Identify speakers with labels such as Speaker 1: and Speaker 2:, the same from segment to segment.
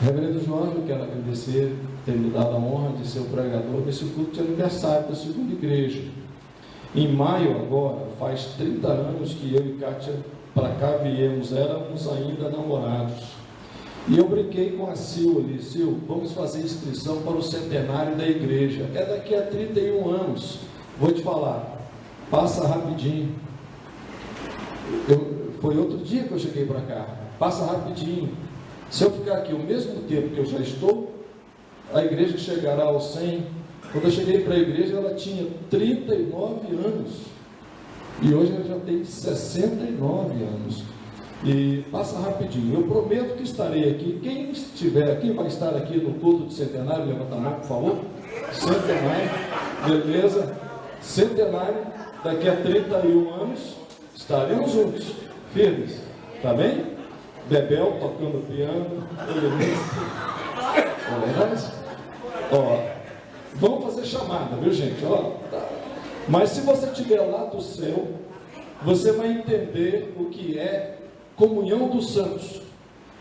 Speaker 1: Reverendo Jorge, eu quero agradecer por ter me dado a honra de ser o pregador desse culto de aniversário da segunda igreja. Em maio agora, faz 30 anos que eu e Kátia para cá viemos, éramos ainda namorados. E eu brinquei com a Sil ali: Sil, vamos fazer inscrição para o centenário da igreja. É daqui a 31 anos. Vou te falar, passa rapidinho. Foi outro dia que eu cheguei para cá. Passa rapidinho. Se eu ficar aqui o mesmo tempo que eu já estou, a igreja chegará aos 100. Quando eu cheguei para a igreja, ela tinha 39 anos. E hoje ela já tem 69 anos. E passa rapidinho. Eu prometo que estarei aqui. Quem estiver aqui, vai estar aqui no culto de centenário, levanta a mão, por favor. Centenário, beleza? Centenário, daqui a 31 anos, estaremos juntos, firmes, tá bem? Bebel tocando piano, vamos fazer chamada, viu, gente? Tá. Mas se você estiver lá do céu, você vai entender o que é comunhão dos santos,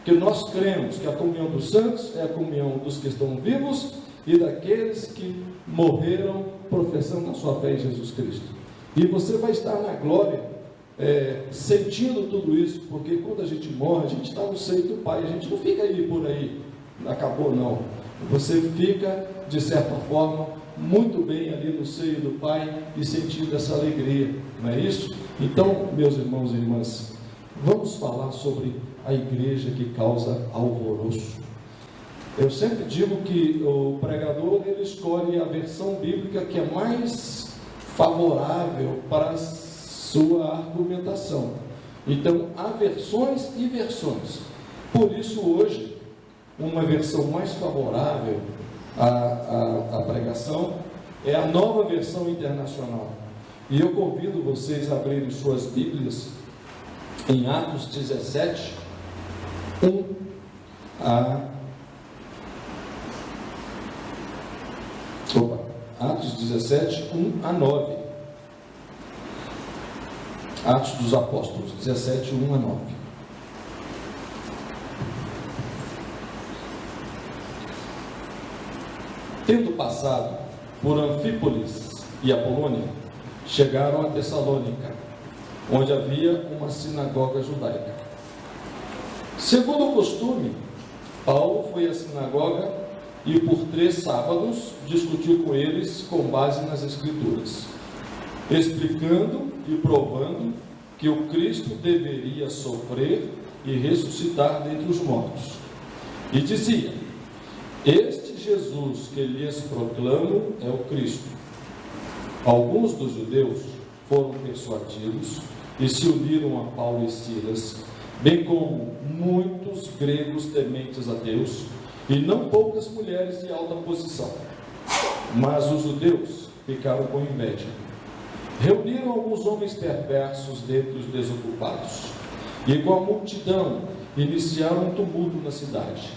Speaker 1: que nós cremos que a comunhão dos santos é a comunhão dos que estão vivos e daqueles que morreram professando a sua fé em Jesus Cristo. E você vai estar na glória, sentindo tudo isso, porque quando a gente morre, a gente está no seio do Pai, a gente não fica aí por aí, acabou não. Você fica, de certa forma, muito bem ali no seio do Pai e sentindo essa alegria, não é isso? Então, meus irmãos e irmãs, vamos falar sobre a igreja que causa alvoroço. Eu sempre digo que o pregador, ele escolhe a versão bíblica que é mais favorável para a sua argumentação. Então, há versões e versões. Por isso, hoje, uma versão mais favorável à pregação é a Nova Versão Internacional. E eu convido vocês a abrirem suas Bíblias em Atos 17, 1 Atos 17, 1 a 9. Atos dos Apóstolos 17, 1 a 9. Tendo passado por Anfípolis e Apolônia, chegaram a Tessalônica, onde havia uma sinagoga judaica. Segundo o costume, Paulo foi à sinagoga e por 3 sábados discutiu com eles com base nas Escrituras, explicando e provando que o Cristo deveria sofrer e ressuscitar dentre os mortos. E dizia: este Jesus que lhes proclamo é o Cristo. Alguns dos judeus foram persuadidos e se uniram a Paulo e Silas, bem como muitos gregos tementes a Deus, e não poucas mulheres de alta posição. Mas os judeus ficaram com inveja. Reuniram alguns homens perversos dentre os desocupados, e com a multidão iniciaram um tumulto na cidade.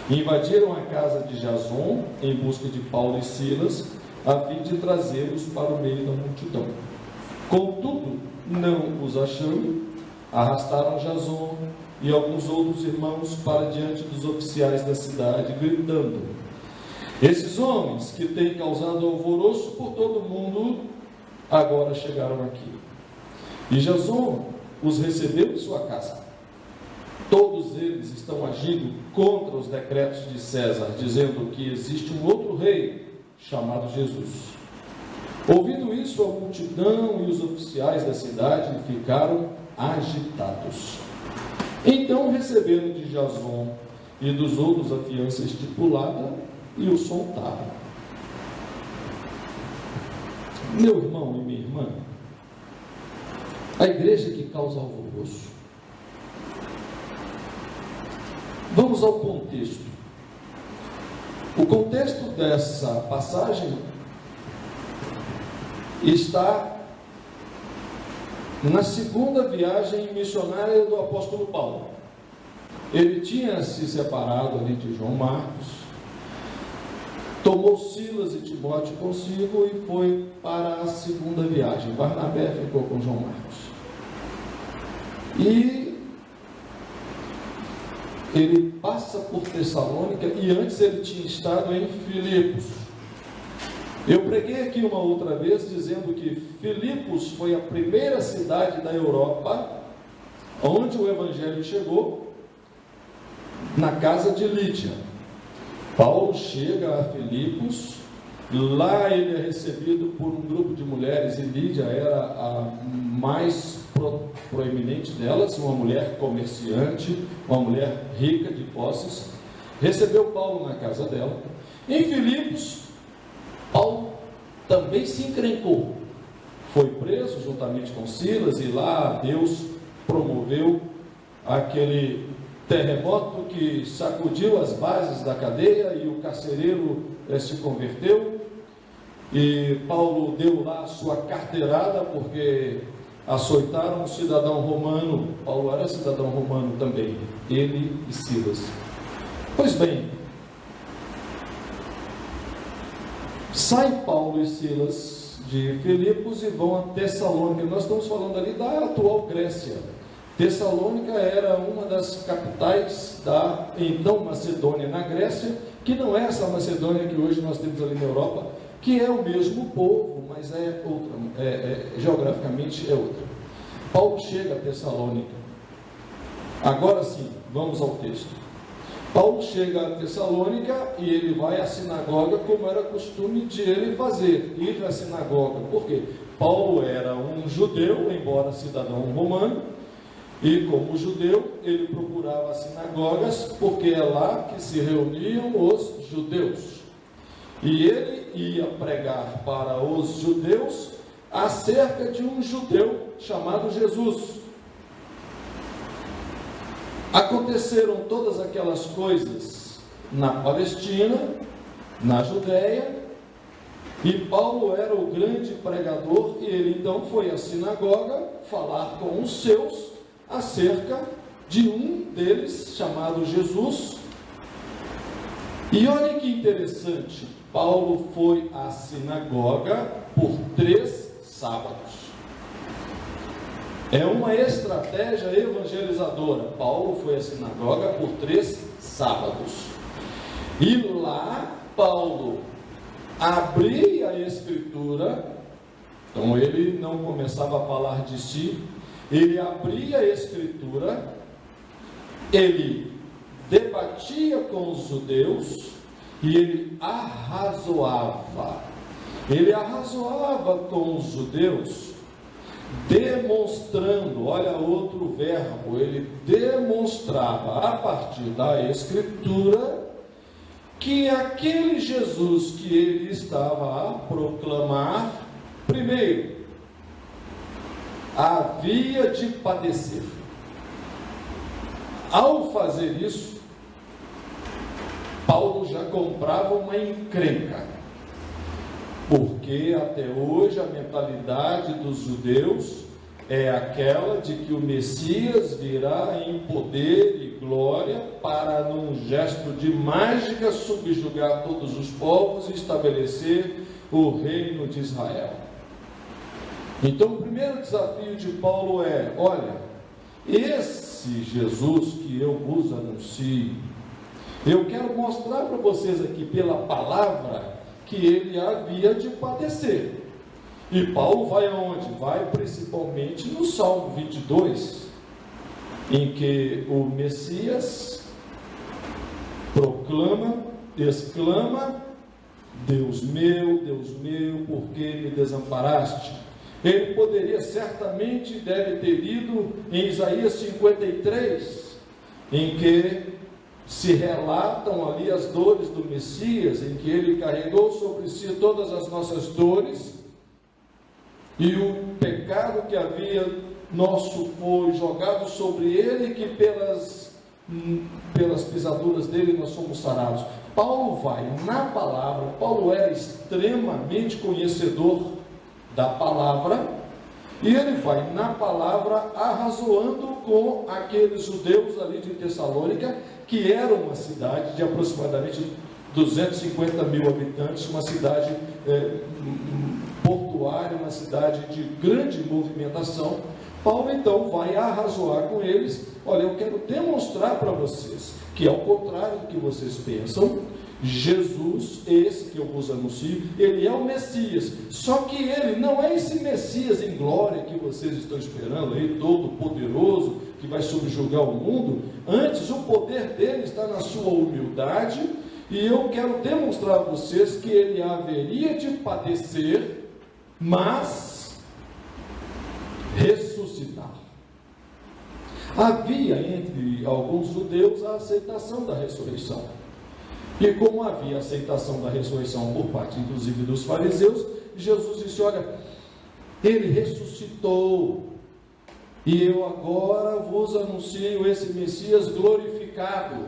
Speaker 1: Invadiram a casa de Jason em busca de Paulo e Silas, a fim de trazê-los para o meio da multidão. Contudo, não os achando, arrastaram Jason e alguns outros irmãos para diante dos oficiais da cidade, gritando: esses homens que têm causado alvoroço por todo o mundo, agora chegaram aqui. E Jason os recebeu em sua casa. Todos eles estão agindo contra os decretos de César, dizendo que existe um outro rei, chamado Jesus. Ouvindo isso, a multidão e os oficiais da cidade ficaram agitados. Então receberam de Jason e dos outros a fiança estipulada e o soltaram. Meu irmão e minha irmã, a igreja que causa alvoroço. Vamos ao contexto. O contexto dessa passagem está na segunda viagem missionária do apóstolo Paulo. Ele tinha se separado ali de João Marcos, tomou Silas e Timóteo consigo e foi para a segunda viagem. Barnabé ficou com João Marcos. E ele passa por Tessalônica e antes ele tinha estado em Filipos. Eu preguei aqui uma outra vez dizendo que Filipos foi a primeira cidade da Europa onde o evangelho chegou, na casa de Lídia. Paulo chega a Filipos, lá ele é recebido por um grupo de mulheres, e Lídia era a mais proeminente delas, uma mulher comerciante, uma mulher rica de posses. Recebeu Paulo na casa dela. Em Filipos, Paulo também se encrencou, foi preso juntamente com Silas, e lá Deus promoveu aquele terremoto que sacudiu as bases da cadeia e o carcereiro se converteu, e Paulo deu lá a sua carteirada porque açoitaram um cidadão romano. Paulo era cidadão romano também, ele e Silas. Pois bem, sai Paulo e Silas de Filipos e vão a Tessalônica. Nós estamos falando ali da atual Grécia. Tessalônica era uma das capitais da então Macedônia na Grécia, que não é essa Macedônia que hoje nós temos ali na Europa, que é o mesmo povo, mas é outra, geograficamente é outra. Paulo chega a Tessalônica. Agora sim, vamos ao texto. Paulo chega a Tessalônica e ele vai à sinagoga, como era costume de ele fazer, ir à sinagoga. Por quê? Paulo era um judeu, embora cidadão romano, e como judeu, ele procurava as sinagogas, porque é lá que se reuniam os judeus. E ele ia pregar para os judeus acerca de um judeu chamado Jesus. Aconteceram todas aquelas coisas na Palestina, na Judéia, e Paulo era o grande pregador, e ele então foi à sinagoga falar com os seus acerca de um deles chamado Jesus. E olha que interessante, Paulo foi à sinagoga por 3 sábados. É uma estratégia evangelizadora. Paulo foi à sinagoga por 3 sábados. E lá Paulo abria a Escritura. Então ele não começava a falar de si, ele abria a Escritura, ele debatia com os judeus e ele arrazoava. Ele arrazoava com os judeus, demonstrando, olha outro verbo, ele demonstrava a partir da Escritura que aquele Jesus que ele estava a proclamar, primeiro, havia de padecer. Ao fazer isso, Paulo já comprava uma encrenca, porque até hoje a mentalidade dos judeus é aquela de que o Messias virá em poder e glória para, num gesto de mágica, subjugar todos os povos e estabelecer o reino de Israel. Então o primeiro desafio de Paulo é: olha, esse Jesus que eu vos anuncio, eu quero mostrar para vocês aqui pela palavra que ele havia de padecer. E Paulo vai aonde? Vai principalmente no Salmo 22, em que o Messias proclama, exclama: Deus meu, por que me desamparaste? Ele poderia certamente, deve ter lido em Isaías 53, em que se relatam ali as dores do Messias, em que ele carregou sobre si todas as nossas dores, e o pecado que havia nosso foi jogado sobre ele, que pelas pisaduras dele nós somos sarados. Paulo vai na palavra, Paulo era extremamente conhecedor da palavra, e ele vai na palavra arrazoando com aqueles judeus ali de Tessalônica, que era uma cidade de aproximadamente 250 mil habitantes, uma cidade portuária, uma cidade de grande movimentação. Paulo então vai arrazoar com eles: olha, eu quero demonstrar para vocês que, ao contrário do que vocês pensam, Jesus, esse que eu vos anuncio, ele é o Messias. Só que ele não é esse Messias em glória que vocês estão esperando aí, todo poderoso, que vai subjugar o mundo. Antes, o poder dele está na sua humildade, e eu quero demonstrar a vocês que ele haveria de padecer, mas ressuscitar. Havia entre alguns judeus a aceitação da ressurreição. E como havia aceitação da ressurreição por parte, inclusive, dos fariseus, Jesus disse: olha, ele ressuscitou, e eu agora vos anuncio esse Messias glorificado.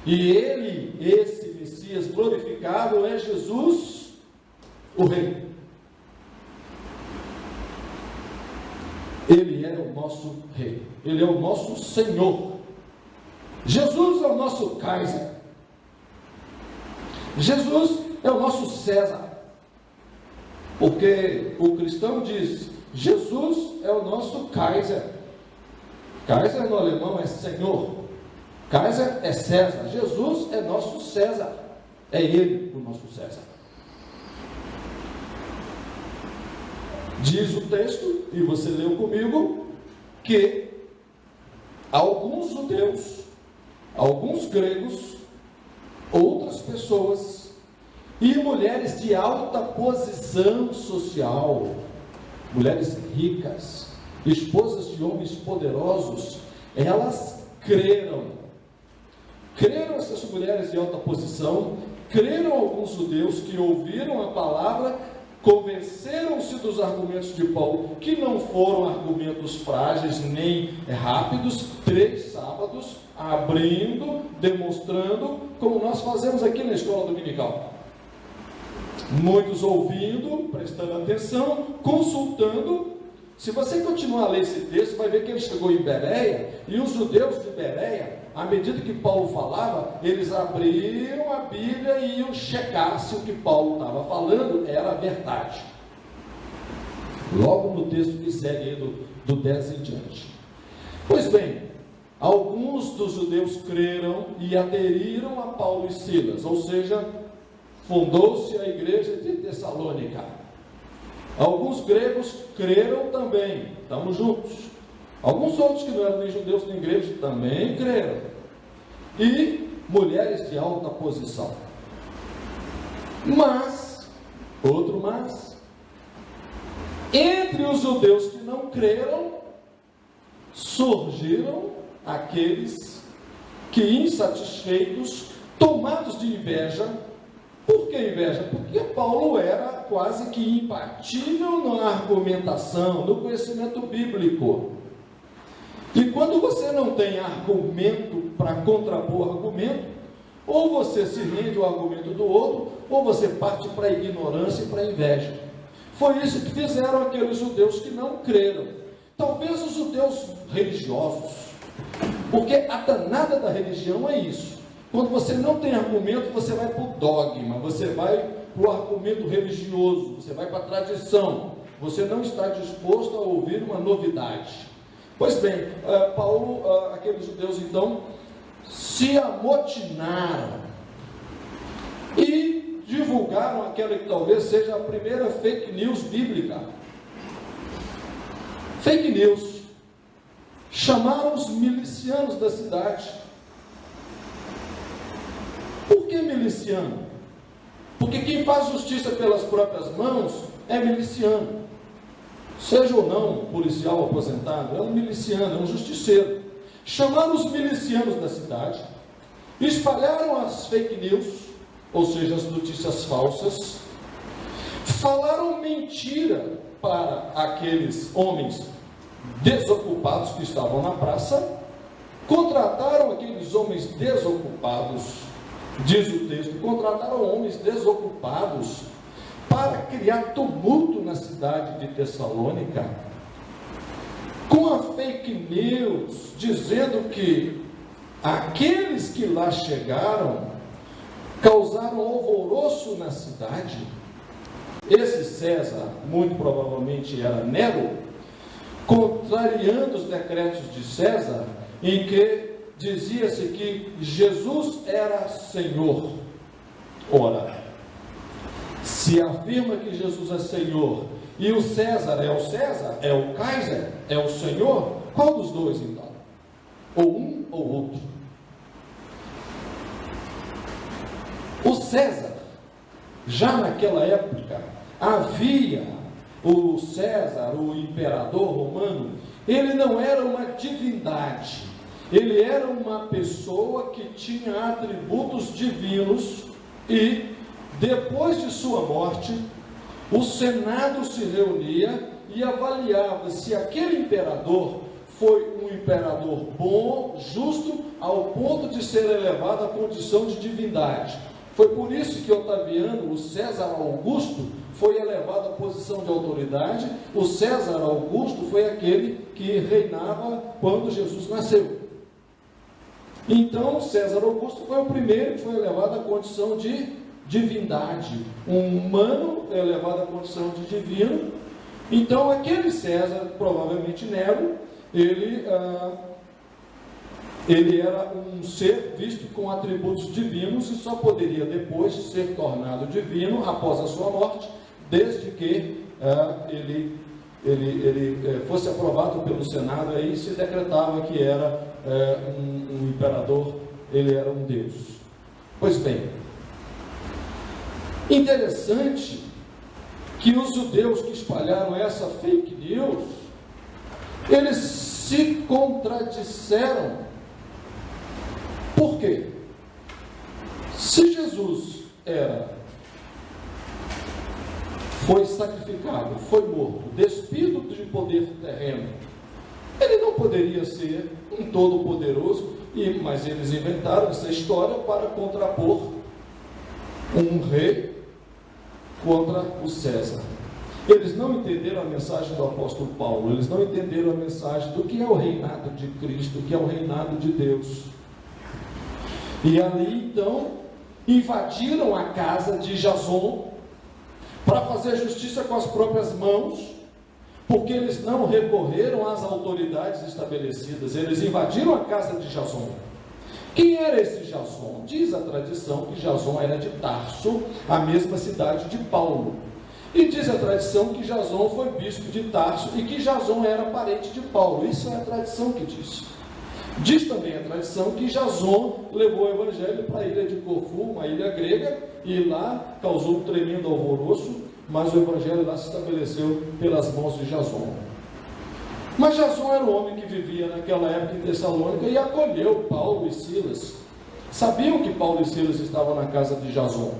Speaker 1: E ele, esse Messias glorificado, é Jesus, o Rei. Ele é o nosso Rei, ele é o nosso Senhor. Jesus é o nosso Kaiser. Jesus é o nosso César, porque o cristão diz: Jesus é o nosso Kaiser. Kaiser no alemão é Senhor, Kaiser é César. Jesus é nosso César, é ele o nosso César. Diz o texto, e você leu comigo, que alguns judeus, alguns gregos, outras pessoas e mulheres de alta posição social, mulheres ricas, esposas de homens poderosos, elas creram essas mulheres de alta posição, creram alguns judeus que ouviram a palavra, convenceram-se dos argumentos de Paulo, que não foram argumentos frágeis nem rápidos. 3 sábados abrindo, demonstrando, como nós fazemos aqui na escola dominical. Muitos ouvindo, prestando atenção, consultando. Se você continuar a ler esse texto, vai ver que ele chegou em Bereia, e os judeus de Bereia, à medida que Paulo falava, eles abriram a Bíblia e iam checar se o que Paulo estava falando era verdade. Logo no texto que segue aí do 10 em diante. Pois bem, alguns dos judeus creram e aderiram a Paulo e Silas, ou seja, fundou-se a igreja de Tessalônica. Alguns gregos creram também, estamos juntos. Alguns outros que não eram nem judeus nem gregos também creram. E mulheres de alta posição. Mas, outro mas, entre os judeus que não creram, surgiram aqueles que, insatisfeitos, tomados de inveja. Por que inveja? Porque Paulo era quase que imbatível na argumentação, no conhecimento bíblico. E quando você não tem argumento para contrapor argumento, ou você se rende ao argumento do outro, ou você parte para a ignorância e para a inveja. Foi isso que fizeram aqueles judeus que não creram. Talvez os judeus religiosos, porque a danada da religião é isso. Quando você não tem argumento, você vai para o dogma, você vai para o argumento religioso, você vai para a tradição, você não está disposto a ouvir uma novidade. Pois bem, Paulo, aqueles judeus então, se amotinaram e divulgaram aquela que talvez seja a primeira fake news bíblica. Fake news. Chamaram os milicianos da cidade. Por que miliciano? Porque quem faz justiça pelas próprias mãos é miliciano. Seja ou não policial aposentado, é um miliciano, é um justiceiro. Chamaram os milicianos da cidade, espalharam as fake news, ou seja, as notícias falsas, falaram mentira para aqueles homens desocupados que estavam na praça, contrataram aqueles homens desocupados, diz o texto, contrataram homens desocupados para criar tumulto na cidade de Tessalônica, com a fake news, dizendo que aqueles que lá chegaram causaram alvoroço na cidade. Esse César, muito provavelmente era Nero, contrariando os decretos de César, em que dizia-se que Jesus era Senhor. Ora, se afirma que Jesus é Senhor e o César, é o Kaiser, é o Senhor, qual dos dois então? Ou um ou outro? O César, já naquela época, havia o César, o imperador romano, ele não era uma divindade, ele era uma pessoa que tinha atributos divinos e, depois de sua morte, o Senado se reunia e avaliava se aquele imperador foi um imperador bom, justo, ao ponto de ser elevado à condição de divindade. Foi por isso que Otaviano, o César Augusto, foi elevado à posição de autoridade. O César Augusto foi aquele que reinava quando Jesus nasceu. Então, César Augusto foi o primeiro que foi elevado à condição de divindade. Um humano elevado à condição de divino. Então, aquele César, provavelmente Nero, ele era um ser visto com atributos divinos e só poderia depois ser tornado divino após a sua morte, desde que ele fosse aprovado pelo Senado. Aí se decretava que era um imperador, ele era um Deus. Pois bem, interessante que os judeus que espalharam essa fake news, eles se contradisseram. Por quê? Se Jesus foi sacrificado, foi morto, despido de poder terreno, ele não poderia ser um todo-poderoso, mas eles inventaram essa história para contrapor um rei contra o César. Eles não entenderam a mensagem do apóstolo Paulo, eles não entenderam a mensagem do que é o reinado de Cristo, que é o reinado de Deus. E ali então invadiram a casa de Jason para fazer justiça com as próprias mãos, porque eles não recorreram às autoridades estabelecidas. Eles invadiram a casa de Jason. Quem era esse Jason? Diz a tradição que Jason era de Tarso, a mesma cidade de Paulo. E diz a tradição que Jason foi bispo de Tarso e que Jason era parente de Paulo. Isso é a tradição que diz. Diz também a tradição que Jason levou o evangelho para a ilha de Corfu, uma ilha grega, e lá causou um tremendo alvoroço, mas o evangelho lá se estabeleceu pelas mãos de Jason. Mas Jason era um homem que vivia naquela época em Tessalônica e acolheu Paulo e Silas. Sabiam que Paulo e Silas estavam na casa de Jason.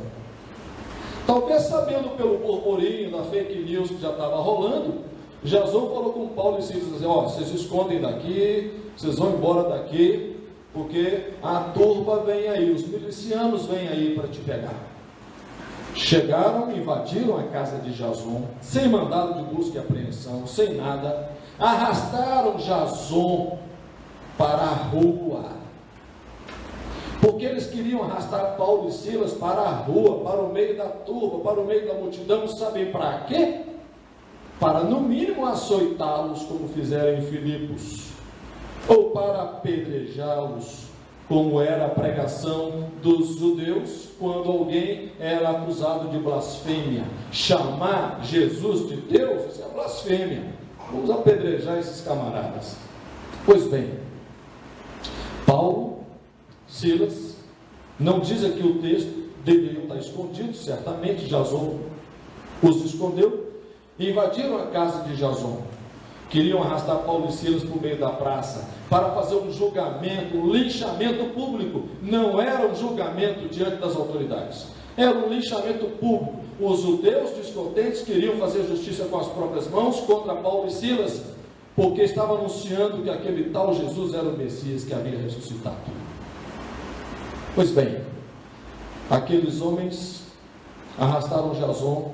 Speaker 1: Talvez sabendo pelo burburinho da fake news que já estava rolando, Jason falou com Paulo e Silas, assim, vocês se escondem daqui, vocês vão embora daqui, porque a turba vem aí, os milicianos vêm aí para te pegar. Chegaram, invadiram a casa de Jason, sem mandado de busca e apreensão, sem nada, arrastaram Jason para a rua, porque eles queriam arrastar Paulo e Silas para a rua, para o meio da turba, para o meio da multidão, sabem para quê? Para no mínimo açoitá-los, como fizeram em Filipos, ou para apedrejá-los, como era a pregação dos judeus, quando alguém era acusado de blasfêmia. Chamar Jesus de Deus, isso é blasfêmia. Vamos apedrejar esses camaradas. Pois bem, Paulo, Silas, não diz aqui o texto, deveriam estar escondidos, certamente Jason os escondeu, e invadiram a casa de Jason. Queriam arrastar Paulo e Silas para o meio da praça, para fazer um julgamento, um linchamento público. Não era um julgamento diante das autoridades, era um linchamento público. Os judeus descontentes queriam fazer justiça com as próprias mãos contra Paulo e Silas, porque estava anunciando que aquele tal Jesus era o Messias que havia ressuscitado. Pois bem, aqueles homens arrastaram Jason.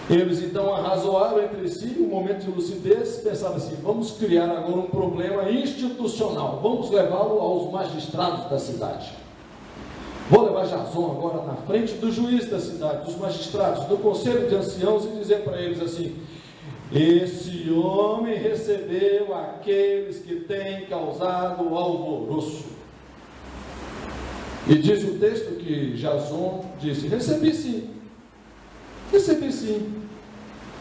Speaker 1: Eles então arrazoaram entre si, um momento de lucidez, pensaram assim, vamos criar agora um problema institucional, vamos levá-lo aos magistrados da cidade. Vou levar levar Jason agora na frente do juiz da cidade, dos magistrados, do conselho de anciãos e dizer para eles assim: esse homem recebeu aqueles que têm causado alvoroço. E diz o texto que Jason disse: recebi sim.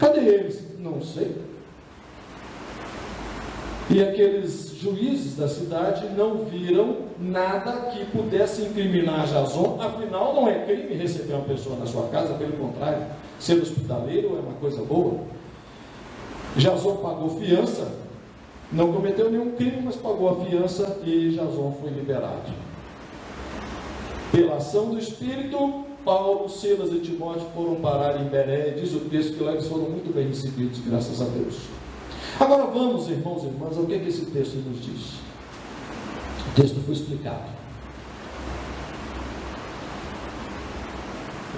Speaker 1: Cadê eles? Não sei. E aqueles juízes da cidade não viram nada que pudesse incriminar Jason. Afinal, não é crime receber uma pessoa na sua casa, pelo contrário, ser hospitaleiro é uma coisa boa. Jason pagou fiança, não cometeu nenhum crime, mas pagou a fiança e Jason foi liberado. Pela ação do Espírito, Paulo, Silas e Timóteo foram parar em Beré, e diz o texto que lá eles foram muito bem recebidos, graças a Deus. Agora vamos, irmãos e irmãs, ao que esse texto nos diz. O texto foi explicado.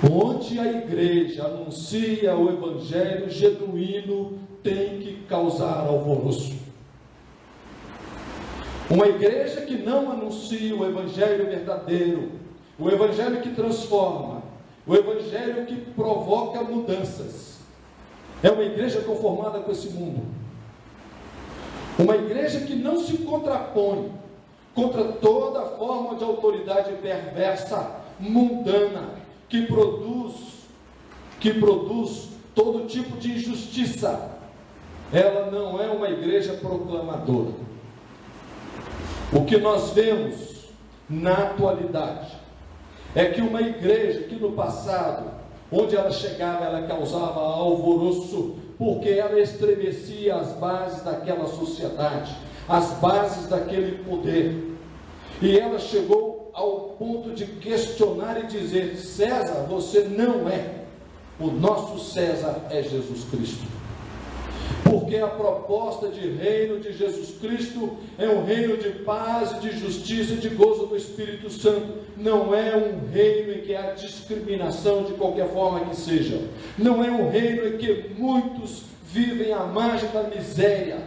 Speaker 1: Onde a igreja anuncia o evangelho genuíno, tem que causar alvoroço. Uma igreja que não anuncia o evangelho verdadeiro, o evangelho que transforma, o evangelho que provoca mudanças, é uma igreja conformada com esse mundo. Uma igreja que não se contrapõe contra toda forma de autoridade perversa, mundana, que produz todo tipo de injustiça. Ela não é uma igreja proclamadora. O que nós vemos na atualidade é que uma igreja que no passado, onde ela chegava, ela causava alvoroço, porque ela estremecia as bases daquela sociedade, as bases daquele poder, e ela chegou ao ponto de questionar e dizer: César, você não é, o nosso César é Jesus Cristo. Porque a proposta de reino de Jesus Cristo é um reino de paz, de justiça e de gozo do Espírito Santo. Não é um reino em que há discriminação de qualquer forma que seja. Não é um reino em que muitos vivem à margem da miséria,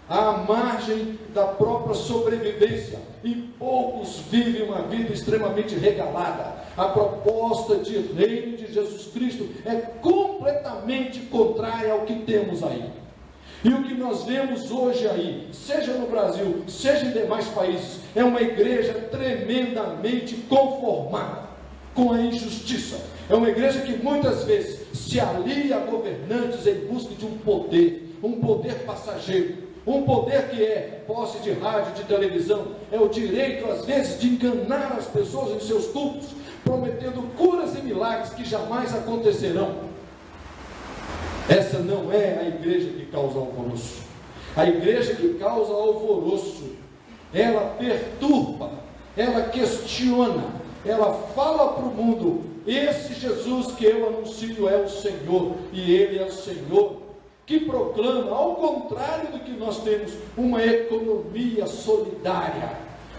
Speaker 1: à margem da própria sobrevivência, e poucos vivem uma vida extremamente regalada. A proposta de reino de Jesus Cristo é completamente contrária ao que temos aí. E o que nós vemos hoje aí, seja no Brasil, seja em demais países, é uma igreja tremendamente conformada com a injustiça. É uma igreja que muitas vezes se alia a governantes em busca de um poder passageiro, um poder que é posse de rádio, de televisão, é o direito às vezes de enganar as pessoas em seus cultos, prometendo curas e milagres que jamais acontecerão. Essa não é a igreja que causa alvoroço. A igreja que causa alvoroço, ela perturba, ela questiona, ela fala para o mundo: esse Jesus que eu anuncio é o Senhor, e Ele é o Senhor, que proclama, ao contrário do que nós temos, uma economia solidária,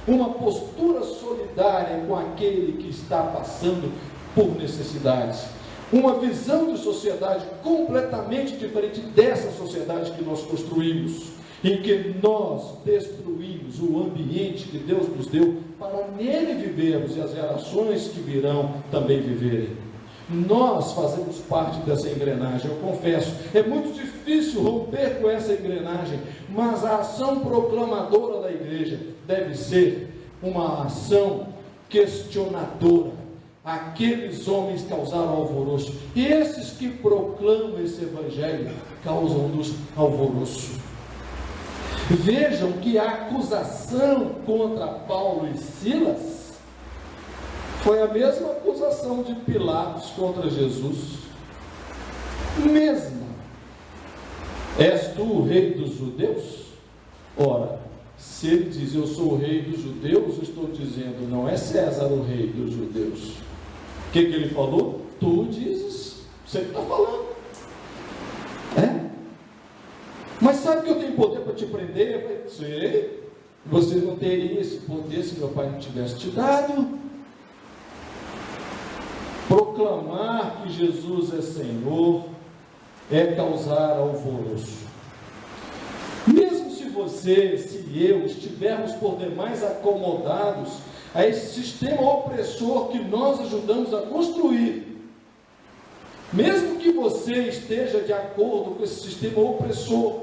Speaker 1: uma postura solidária com aquele que está passando por necessidades. Uma visão de sociedade completamente diferente dessa sociedade que nós construímos, em que nós destruímos o ambiente que Deus nos deu para nele vivermos e as gerações que virão também viverem. Nós fazemos parte dessa engrenagem, eu confesso. É muito difícil romper com essa engrenagem, mas a ação proclamadora da igreja deve ser uma ação questionadora. Aqueles homens causaram alvoroço, e esses que proclamam esse evangelho causam-nos alvoroço. Vejam que a acusação contra Paulo e Silas foi a mesma acusação de Pilatos contra Jesus. Mesma. És tu o rei dos judeus? Ora, se ele diz eu sou o rei dos judeus, eu estou dizendo, não é César o rei dos judeus. O que ele falou? Tu dizes, você que está falando. Mas sabe que eu tenho poder para te prender? Eu falei, sei. Você não teria esse poder se meu pai não tivesse te dado. Proclamar que Jesus é Senhor é causar alvoroço. Mesmo se você, se eu estivermos por demais acomodados a esse sistema opressor que nós ajudamos a construir. Mesmo que você esteja de acordo com esse sistema opressor,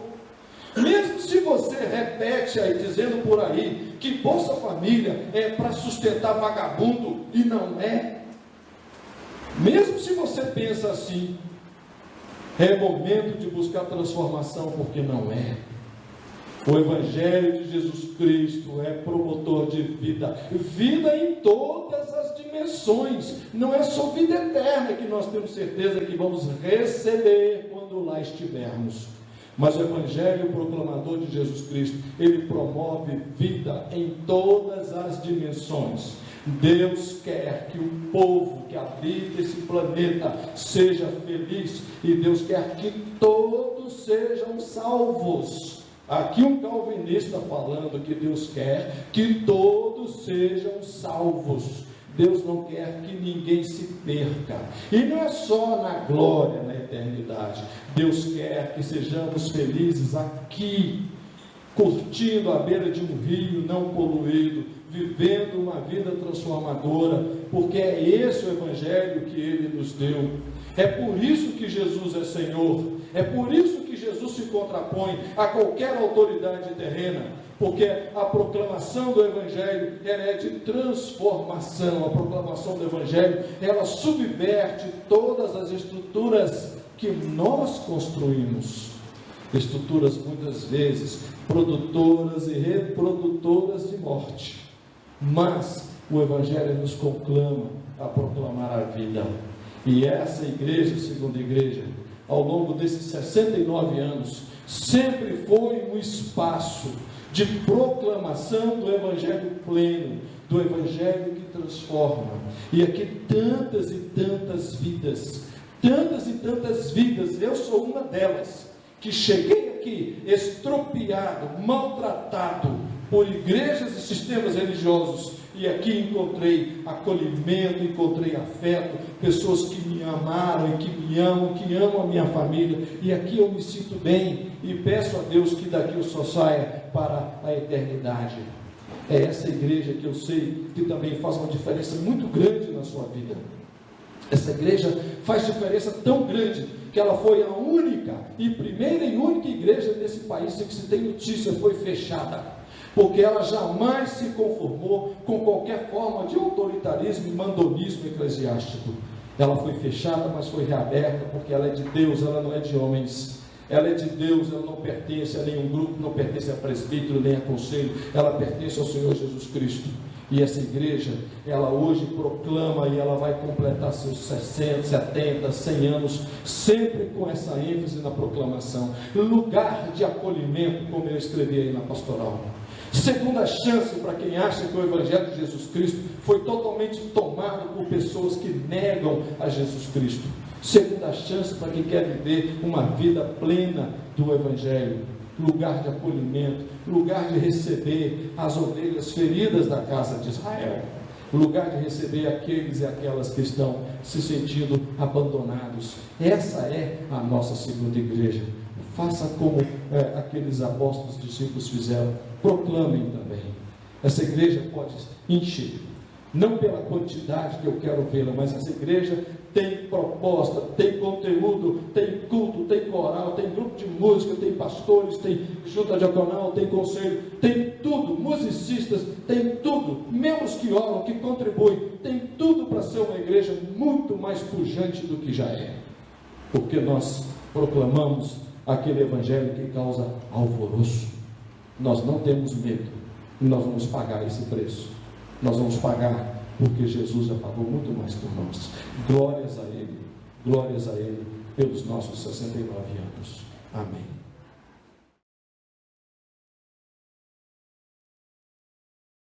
Speaker 1: mesmo se você repete aí, dizendo por aí, que Bolsa Família é para sustentar vagabundo, e não é, mesmo se você pensa assim, é momento de buscar transformação, porque não é. O Evangelho de Jesus Cristo é promotor de vida, vida em todas as dimensões. Não é só vida eterna que nós temos certeza que vamos receber quando lá estivermos, mas o Evangelho proclamador de Jesus Cristo, ele promove vida em todas as dimensões. Deus quer que o povo que habita esse planeta seja feliz, e Deus quer que todos sejam salvos. Aqui um calvinista falando que Deus quer que todos sejam salvos. Deus não quer que ninguém se perca. E não é só na glória, na eternidade. Deus quer que sejamos felizes aqui, curtindo à beira de um rio não poluído, vivendo uma vida transformadora, porque é esse o Evangelho que Ele nos deu. É por isso que Jesus é Senhor. É por isso que Jesus se contrapõe a qualquer autoridade terrena, porque a proclamação do Evangelho, ela é de transformação. A proclamação do Evangelho, ela subverte todas as estruturas que nós construímos, estruturas muitas vezes produtoras e reprodutoras de morte, mas o Evangelho nos conclama a proclamar a vida. E essa igreja, segunda igreja, ao longo desses 69 anos, sempre foi um espaço de proclamação do Evangelho pleno, do Evangelho que transforma. E aqui tantas e tantas vidas, eu sou uma delas, que cheguei aqui estropiado, maltratado por igrejas e sistemas religiosos, e aqui encontrei acolhimento, encontrei afeto, pessoas que me amaram e que me amam, que amam a minha família, e aqui eu me sinto bem, e peço a Deus que daqui eu só saia para a eternidade. É essa igreja que eu sei que também faz uma diferença muito grande na sua vida. Essa igreja faz diferença tão grande, que ela foi a única, e primeira e única igreja desse país que se tem notícia, foi fechada, porque ela jamais se conformou com qualquer forma de autoritarismo e mandonismo eclesiástico. Ela foi fechada, mas foi reaberta, porque ela é de Deus, ela não é de homens. Ela é de Deus, ela não pertence a nenhum grupo, não pertence a presbítero, nem a conselho, ela pertence ao Senhor Jesus Cristo. E essa igreja, ela hoje proclama, e ela vai completar seus 60, 70, 100 anos, sempre com essa ênfase na proclamação. Lugar de acolhimento, como eu escrevi aí na pastoral. Segunda chance para quem acha que o Evangelho de Jesus Cristo foi totalmente tomado por pessoas que negam a Jesus Cristo. Segunda chance para quem quer viver uma vida plena do Evangelho. Lugar de acolhimento, lugar de receber as ovelhas feridas da casa de Israel, lugar de receber aqueles e aquelas que estão se sentindo abandonados. Essa é a nossa segunda igreja. Faça como aqueles apóstolos e discípulos fizeram, proclamem também. Essa igreja pode encher, não pela quantidade que eu quero vê-la, mas essa igreja tem proposta, tem conteúdo, tem culto, tem coral, tem grupo de música, tem pastores, tem junta diaconal, tem conselho, tem tudo, musicistas, tem tudo, membros que oram, que contribuem, tem tudo para ser uma igreja muito mais pujante do que já é, porque nós proclamamos aquele Evangelho que causa alvoroço. Nós não temos medo, e nós vamos pagar esse preço. Nós vamos pagar, porque Jesus já pagou muito mais por nós. Glórias a Ele pelos nossos 69 anos. Amém.